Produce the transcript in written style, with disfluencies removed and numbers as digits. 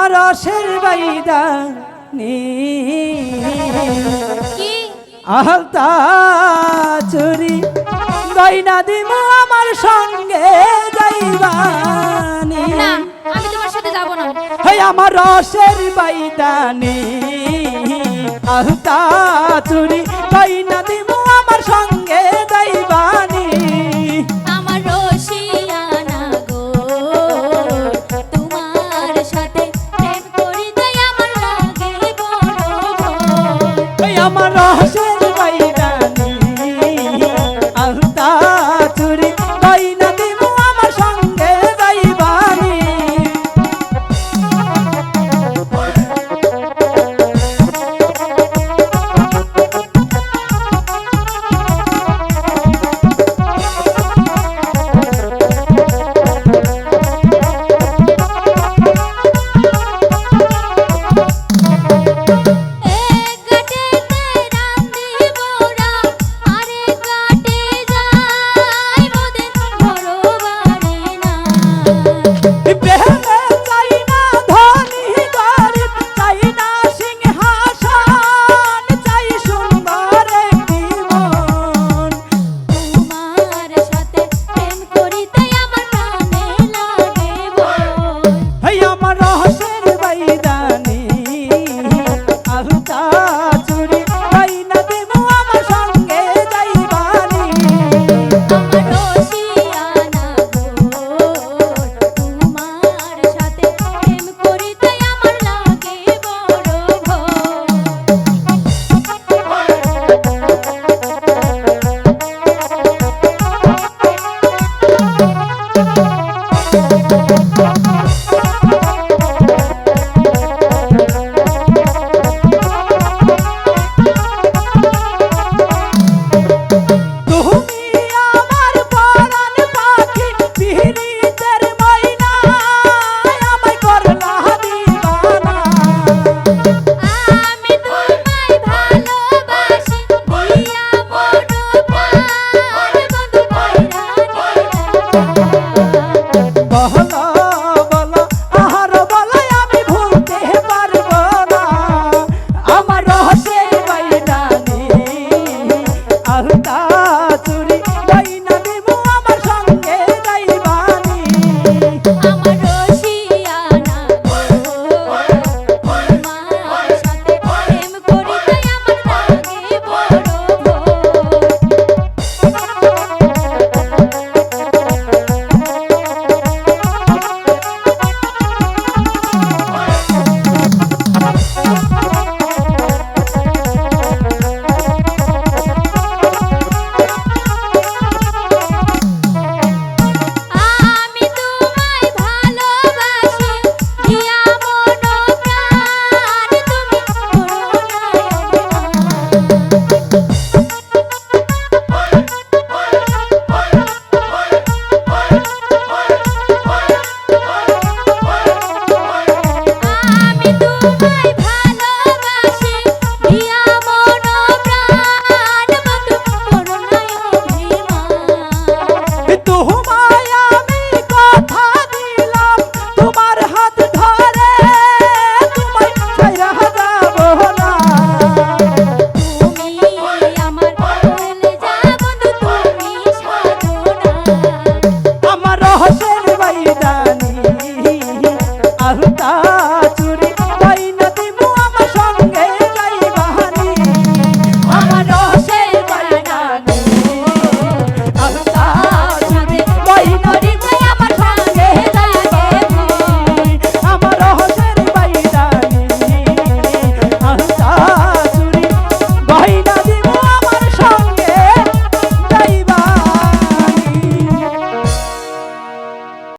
আমার রসের বাইদা আলতা চুরি গয়না দিব আমার সঙ্গে যাইবানি। না আমি তোমার সাথে যাব না। হেই আমার রসের বাইদানি আলতা চুরি গয়না দিব আমার সঙ্গে যাইবানি। আমার রসিয়ানা গো তোমার সাথে প্রেম করিতে আমার লাগে বড় ভয়। হেই আমার রসের বাইদানি আলতা চুরি গয়না দিব আমার সঙ্গে যাইবানি। আমি তোমায়